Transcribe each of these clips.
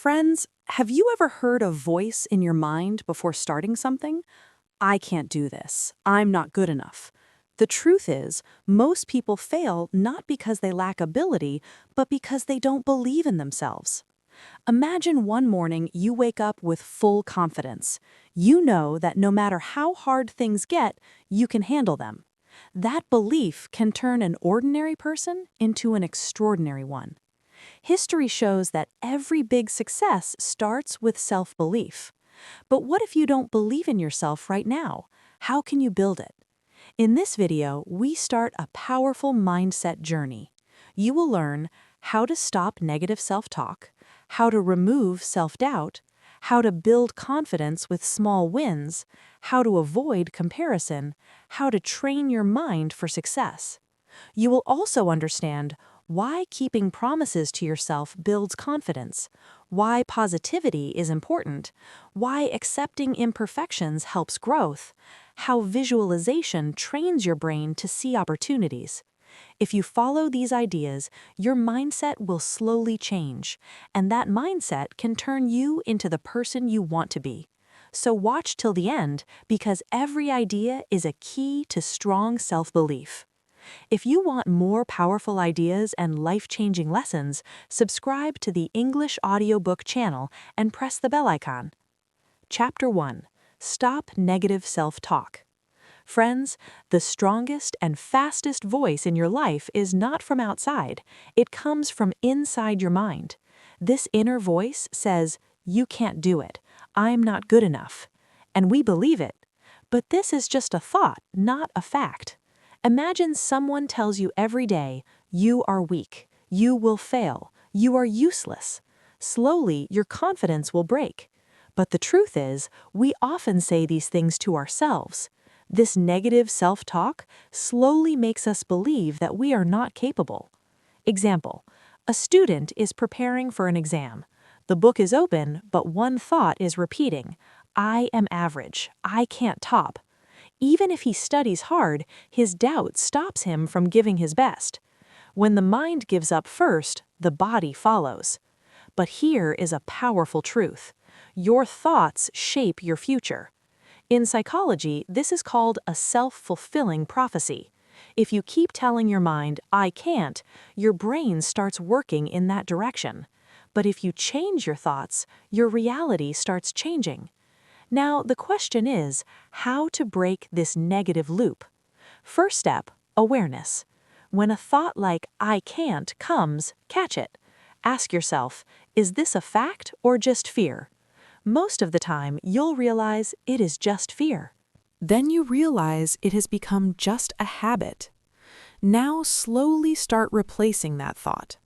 Friends, have you ever heard a voice in your mind before starting something? I can't do this. I'm not good enough. The truth is, most people fail not because they lack ability, but because they don't believe in themselves. Imagine one morning you wake up with full confidence. You know that no matter how hard things get, you can handle them. That belief can turn an ordinary person into an extraordinary one. History shows that every big success starts with self-belief. But what if you don't believe in yourself right now? How can you build it? In this video, we start a powerful mindset journey. You will learn how to stop negative self-talk, how to remove self-doubt, how to build confidence with small wins, how to avoid comparison, how to train your mind for success. You will also understand why keeping promises to yourself builds confidence, why positivity is important, why accepting imperfections helps growth, how visualization trains your brain to see opportunities. If you follow these ideas, your mindset will slowly change, and that mindset can turn you into the person you want to be. So watch till the end, because every idea is a key to strong self-belief. If you want more powerful ideas and life-changing lessons, subscribe to the English audiobook channel and press the bell icon. Chapter 1. Stop Negative Self-Talk. Friends, the strongest and fastest voice in your life is not from outside. It comes from inside your mind. This inner voice says, "You can't do it. I'm not good enough." And we believe it. But this is just a thought, not a fact. Imagine someone tells you every day, "You are weak, you will fail, you are useless." Slowly, your confidence will break. But the truth is, we often say these things to ourselves. This negative self-talk slowly makes us believe that we are not capable. Example: a student is preparing for an exam. The book is open, but one thought is repeating, "I am average, I can't top." Even if he studies hard, his doubt stops him from giving his best. When the mind gives up first, the body follows. But here is a powerful truth. Your thoughts shape your future. In psychology, this is called a self-fulfilling prophecy. If you keep telling your mind, "I can't," your brain starts working in that direction. But if you change your thoughts, your reality starts changing. Now, the question is, how to break this negative loop? First step, awareness. When a thought like, "I can't," comes, catch it. Ask yourself, is this a fact or just fear? Most of the time, you'll realize it is just fear. Then you realize it has become just a habit. Now slowly start replacing that thought.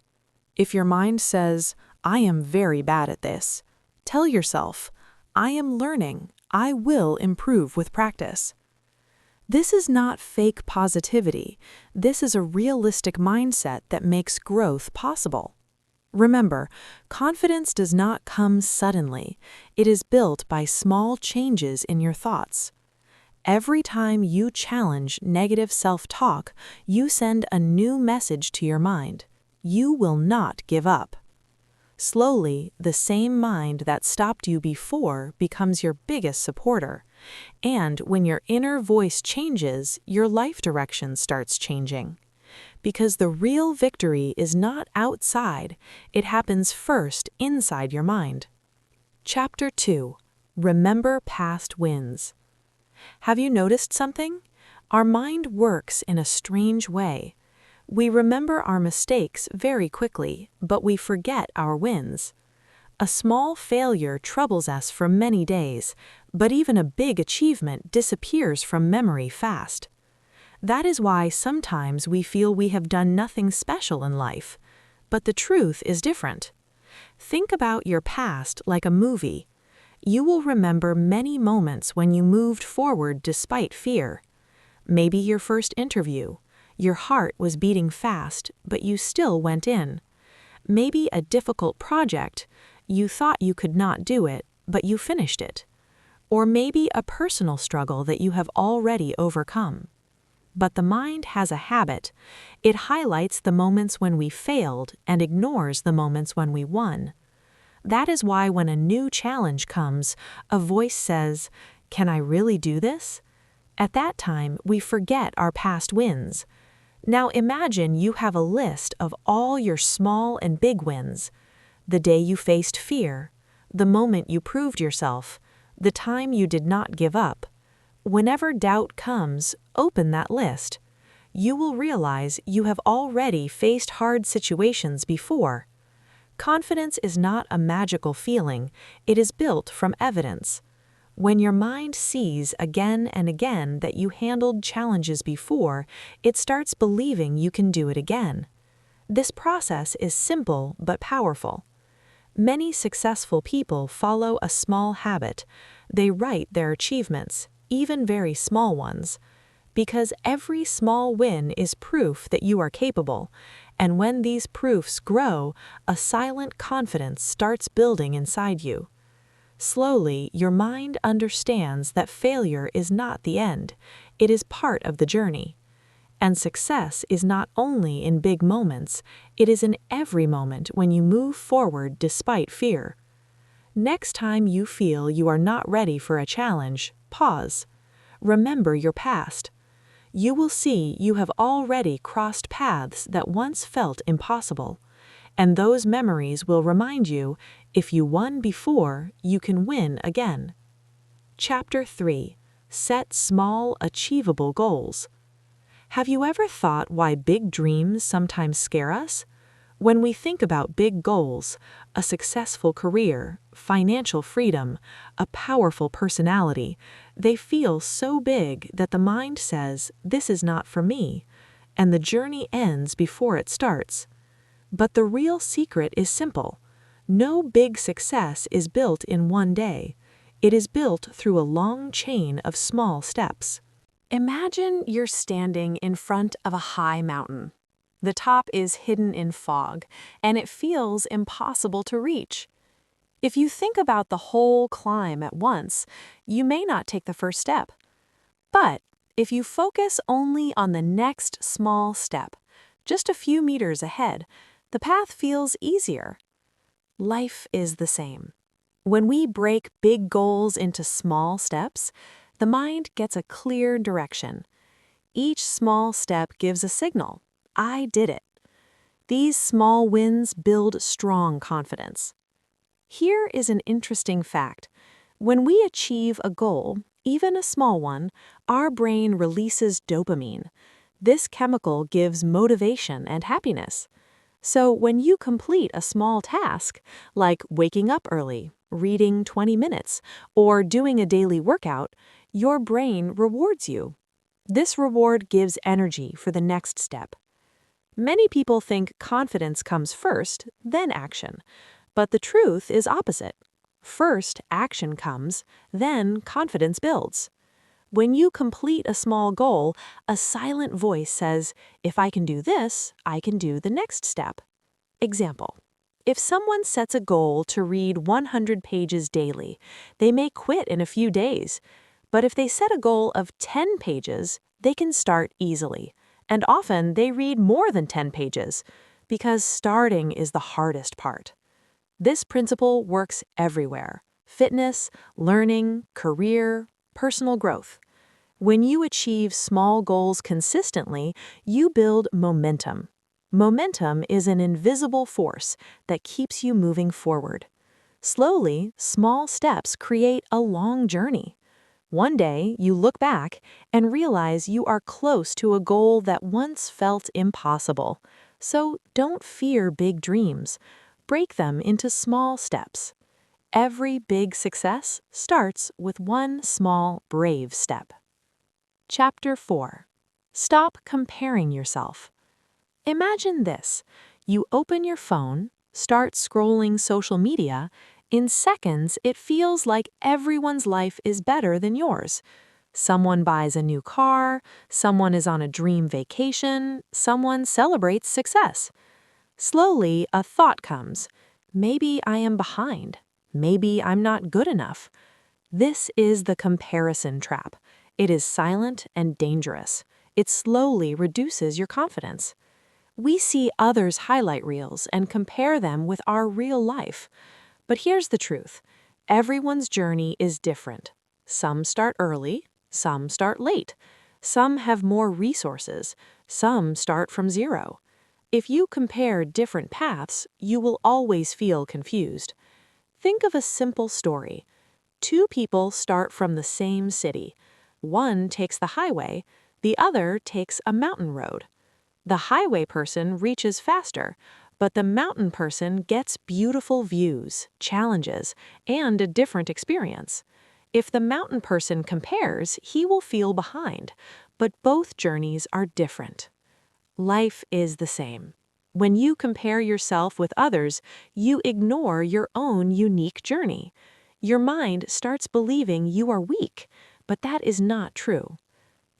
If your mind says, "I am very bad at this," tell yourself, "I am learning. I will improve with practice." This is not fake positivity. This is a realistic mindset that makes growth possible. Remember, confidence does not come suddenly. It is built by small changes in your thoughts. Every time you challenge negative self-talk, you send a new message to your mind. You will not give up. Slowly, the same mind that stopped you before becomes your biggest supporter. And when your inner voice changes, your life direction starts changing. Because the real victory is not outside, it happens first inside your mind. Chapter 2. Remember Past Wins. Have you noticed something? Our mind works in a strange way. We remember our mistakes very quickly, but we forget our wins. A small failure troubles us for many days, but even a big achievement disappears from memory fast. That is why sometimes we feel we have done nothing special in life. But the truth is different. Think about your past like a movie. You will remember many moments when you moved forward despite fear. Maybe your first interview. Your heart was beating fast, but you still went in. Maybe a difficult project. You thought you could not do it, but you finished it. Or maybe a personal struggle that you have already overcome. But the mind has a habit. It highlights the moments when we failed and ignores the moments when we won. That is why when a new challenge comes, a voice says, "Can I really do this?" At that time, we forget our past wins. Now imagine you have a list of all your small and big wins. The day you faced fear, the moment you proved yourself, the time you did not give up. Whenever doubt comes, open that list. You will realize you have already faced hard situations before. Confidence is not a magical feeling, it is built from evidence. When your mind sees again and again that you handled challenges before, it starts believing you can do it again. This process is simple but powerful. Many successful people follow a small habit. They write their achievements, even very small ones. Because every small win is proof that you are capable, and when these proofs grow, a silent confidence starts building inside you. Slowly, your mind understands that failure is not the end, it is part of the journey. And success is not only in big moments, it is in every moment when you move forward despite fear. Next time you feel you are not ready for a challenge, pause. Remember your past. You will see you have already crossed paths that once felt impossible. And those memories will remind you, if you won before, you can win again. Chapter 3. Set small, achievable goals. Have you ever thought why big dreams sometimes scare us? When we think about big goals, a successful career, financial freedom, a powerful personality, they feel so big that the mind says, "This is not for me," and the journey ends before it starts. But the real secret is simple. No big success is built in one day. It is built through a long chain of small steps. Imagine you're standing in front of a high mountain. The top is hidden in fog, and it feels impossible to reach. If you think about the whole climb at once, you may not take the first step. But if you focus only on the next small step, just a few meters ahead, the path feels easier. Life is the same. When we break big goals into small steps, the mind gets a clear direction. Each small step gives a signal. I did it. These small wins build strong confidence. Here is an interesting fact. When we achieve a goal, even a small one, our brain releases dopamine. This chemical gives motivation and happiness. So when you complete a small task, like waking up early, reading 20 minutes, or doing a daily workout, your brain rewards you. This reward gives energy for the next step. Many people think confidence comes first, then action. But the truth is opposite. First, action comes, then confidence builds. When you complete a small goal, a silent voice says, "If I can do this, I can do the next step." Example. If someone sets a goal to read 100 pages daily, they may quit in a few days. But if they set a goal of 10 pages, they can start easily. And often they read more than 10 pages, because starting is the hardest part. This principle works everywhere: fitness, learning, career, personal growth. When you achieve small goals consistently, you build momentum. Momentum is an invisible force that keeps you moving forward. Slowly, small steps create a long journey. One day, you look back and realize you are close to a goal that once felt impossible. So don't fear big dreams. Break them into small steps. Every big success starts with one small, brave step. Chapter 4. Stop comparing yourself. Imagine this. You open your phone, start scrolling social media. In seconds, it feels like everyone's life is better than yours. Someone buys a new car, someone is on a dream vacation, someone celebrates success. Slowly, a thought comes. Maybe I am behind. Maybe I'm not good enough. This is the comparison trap. It is silent and dangerous. It slowly reduces your confidence. We see others' highlight reels and compare them with our real life. But here's the truth. Everyone's journey is different. Some start early, some start late. Some have more resources, some start from zero. If you compare different paths, you will always feel confused. Think of a simple story. Two people start from the same city. One takes the highway, the other takes a mountain road. The highway person reaches faster, but the mountain person gets beautiful views, challenges, and a different experience. If the mountain person compares, he will feel behind, but both journeys are different. Life is the same. When you compare yourself with others, you ignore your own unique journey. Your mind starts believing you are weak, but that is not true.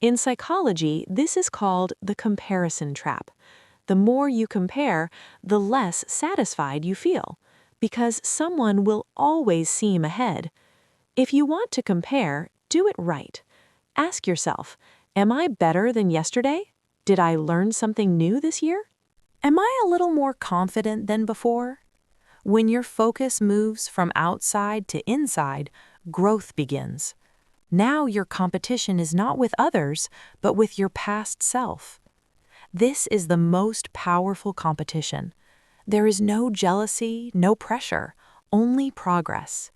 In psychology, this is called the comparison trap. The more you compare, the less satisfied you feel, because someone will always seem ahead. If you want to compare, do it right. Ask yourself, am I better than yesterday? Did I learn something new this year? Am I a little more confident than before? When your focus moves from outside to inside, growth begins. Now your competition is not with others, but with your past self. This is the most powerful competition. There is no jealousy, no pressure, only progress.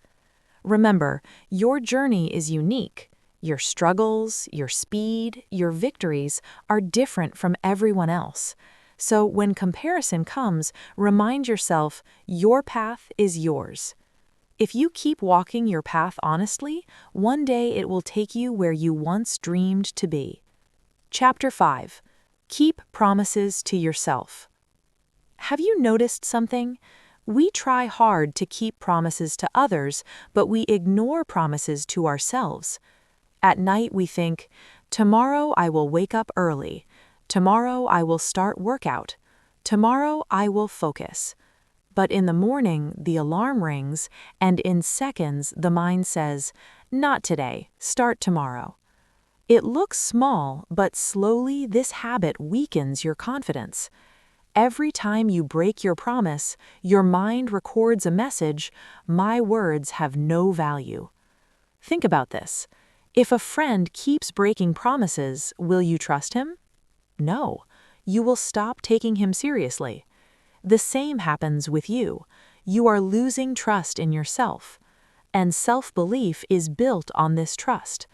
Remember, your journey is unique. Your struggles, your speed, your victories are different from everyone else. So when comparison comes, remind yourself your path is yours. If you keep walking your path honestly, one day it will take you where you once dreamed to be. Chapter 5. Keep promises to yourself. Have you noticed something? We try hard to keep promises to others, but we ignore promises to ourselves. At night we think, tomorrow I will wake up early. Tomorrow I will start workout. Tomorrow I will focus. But in the morning, the alarm rings, and in seconds, the mind says, not today, start tomorrow. It looks small, but slowly this habit weakens your confidence. Every time you break your promise, your mind records a message, my words have no value. Think about this. If a friend keeps breaking promises, will you trust him? No. You will stop taking him seriously. The same happens with you. You are losing trust in yourself. And self-belief is built on this trust.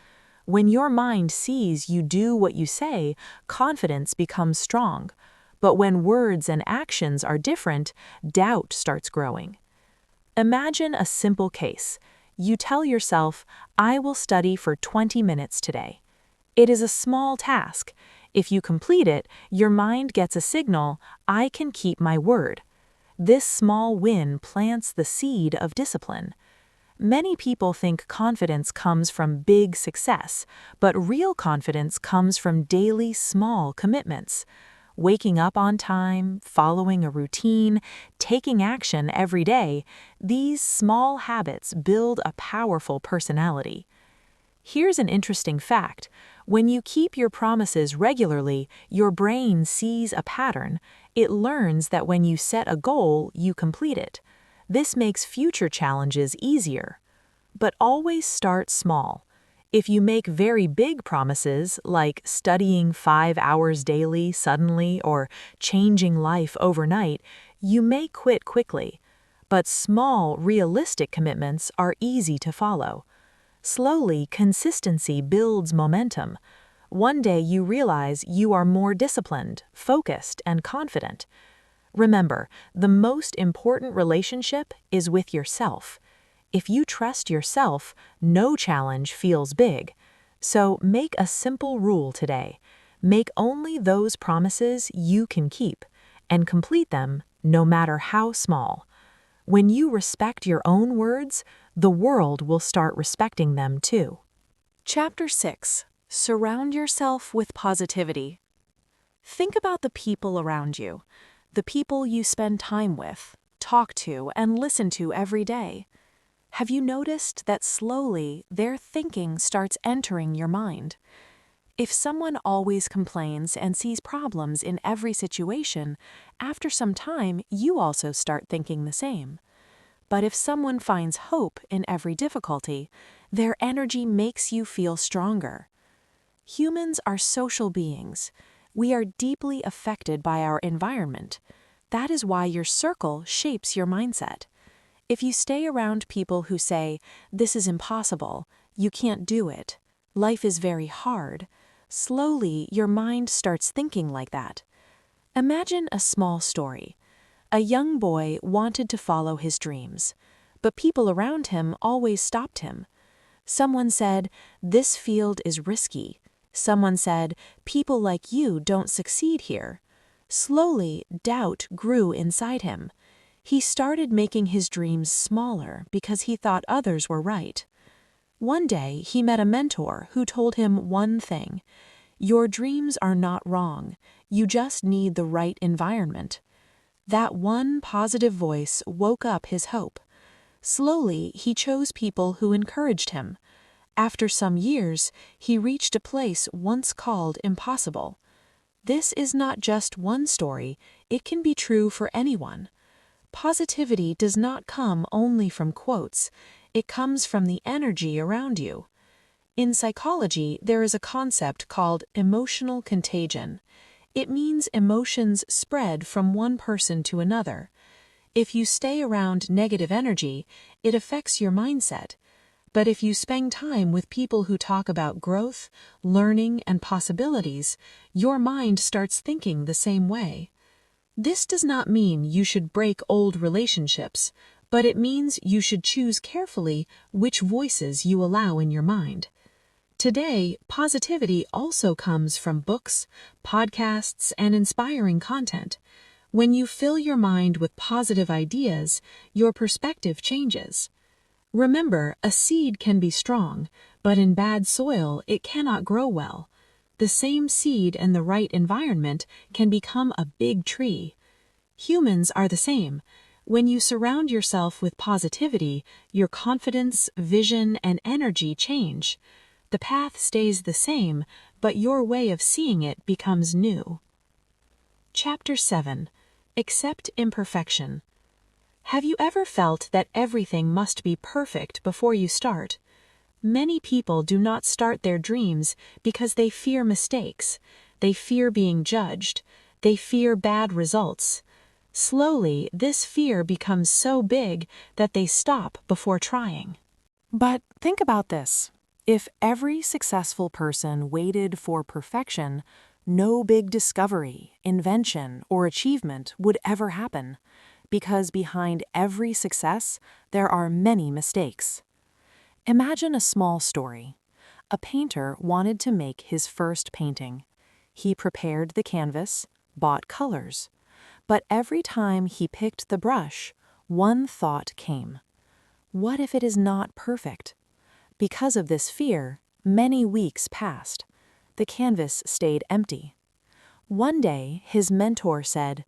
When your mind sees you do what you say, confidence becomes strong. But when words and actions are different, doubt starts growing. Imagine a simple case. You tell yourself, I will study for 20 minutes today. It is a small task. If you complete it, your mind gets a signal, I can keep my word. This small win plants the seed of discipline. Many people think confidence comes from big success, but real confidence comes from daily small commitments. Waking up on time, following a routine, taking action every day, these small habits build a powerful personality. Here's an interesting fact. When you keep your promises regularly, your brain sees a pattern. It learns that when you set a goal, you complete it. This makes future challenges easier. But always start small. If you make very big promises, like studying 5 hours daily suddenly or changing life overnight, you may quit quickly. But small, realistic commitments are easy to follow. Slowly, consistency builds momentum. One day you realize you are more disciplined, focused, and confident. Remember, the most important relationship is with yourself. If you trust yourself, no challenge feels big. So make a simple rule today. Make only those promises you can keep, and complete them no matter how small. When you respect your own words, the world will start respecting them too. Chapter 6. Surround yourself with positivity. Think about the people around you, the people you spend time with, talk to, and listen to every day. Have you noticed that slowly their thinking starts entering your mind? If someone always complains and sees problems in every situation, after some time you also start thinking the same. But if someone finds hope in every difficulty, their energy makes you feel stronger. Humans are social beings. We are deeply affected by our environment. That is why your circle shapes your mindset. If you stay around people who say, "This is impossible, you can't do it, life is very hard," slowly your mind starts thinking like that. Imagine a small story. A young boy wanted to follow his dreams, but people around him always stopped him. Someone said, "This field is risky." Someone said, "People like you don't succeed here." Slowly, doubt grew inside him. He started making his dreams smaller because he thought others were right. One day, he met a mentor who told him one thing: "Your dreams are not wrong. You just need the right environment." That one positive voice woke up his hope. Slowly, he chose people who encouraged him. After some years, he reached a place once called impossible. This is not just one story, it can be true for anyone. Positivity does not come only from quotes, it comes from the energy around you. In psychology, there is a concept called emotional contagion. It means emotions spread from one person to another. If you stay around negative energy, it affects your mindset. But if you spend time with people who talk about growth, learning, and possibilities, your mind starts thinking the same way. This does not mean you should break old relationships, but it means you should choose carefully which voices you allow in your mind. Today, positivity also comes from books, podcasts, and inspiring content. When you fill your mind with positive ideas, your perspective changes. Remember, a seed can be strong, but in bad soil, it cannot grow well. The same seed in the right environment can become a big tree. Humans are the same. When you surround yourself with positivity, your confidence, vision, and energy change. The path stays the same, but your way of seeing it becomes new. Chapter 7. Accept imperfection. Have you ever felt that everything must be perfect before you start? Many people do not start their dreams because they fear mistakes. They fear being judged. They fear bad results. Slowly, this fear becomes so big that they stop before trying. But think about this. If every successful person waited for perfection, no big discovery, invention, or achievement would ever happen, because behind every success, there are many mistakes. Imagine a small story. A painter wanted to make his first painting. He prepared the canvas, bought colors. But every time he picked the brush, one thought came: what if it is not perfect? Because of this fear, many weeks passed. The canvas stayed empty. One day, his mentor said,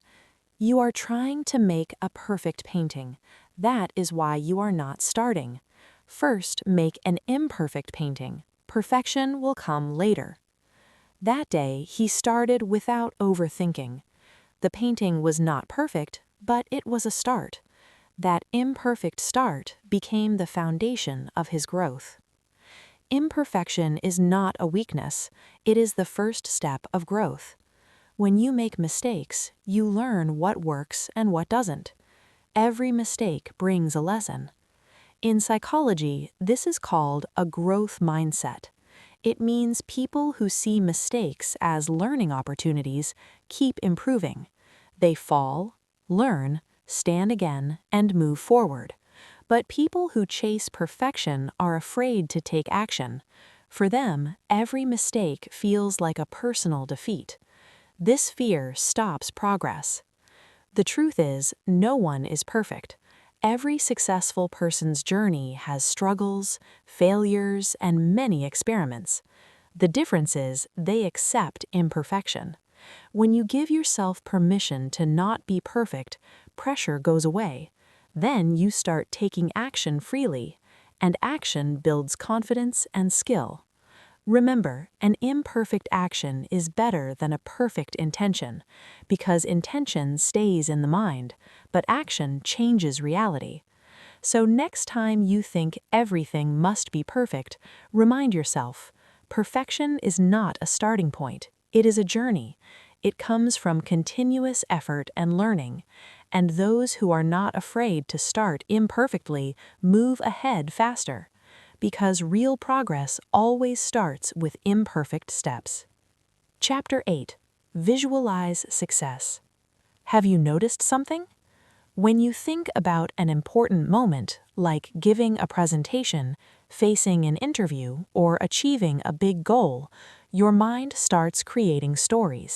"You are trying to make a perfect painting. That is why you are not starting. First, make an imperfect painting. Perfection will come later." That day, he started without overthinking. The painting was not perfect, but it was a start. That imperfect start became the foundation of his growth. Imperfection is not a weakness, it is the first step of growth. When you make mistakes, you learn what works and what doesn't. Every mistake brings a lesson. In psychology, this is called a growth mindset. It means people who see mistakes as learning opportunities keep improving. They fall, learn, stand again, and move forward. But people who chase perfection are afraid to take action. For them, every mistake feels like a personal defeat. This fear stops progress. The truth is, no one is perfect. Every successful person's journey has struggles, failures, and many experiments. The difference is they accept imperfection. When you give yourself permission to not be perfect, pressure goes away. Then you start taking action freely, and action builds confidence and skill. Remember, an imperfect action is better than a perfect intention, because intention stays in the mind, but action changes reality. So next time you think everything must be perfect, remind yourself, perfection is not a starting point. It is a journey. It comes from continuous effort and learning, and those who are not afraid to start imperfectly move ahead faster, because real progress always starts with imperfect steps. Chapter 8. Visualize success. Have you noticed something? When you think about an important moment, like giving a presentation, facing an interview, or achieving a big goal, your mind starts creating stories.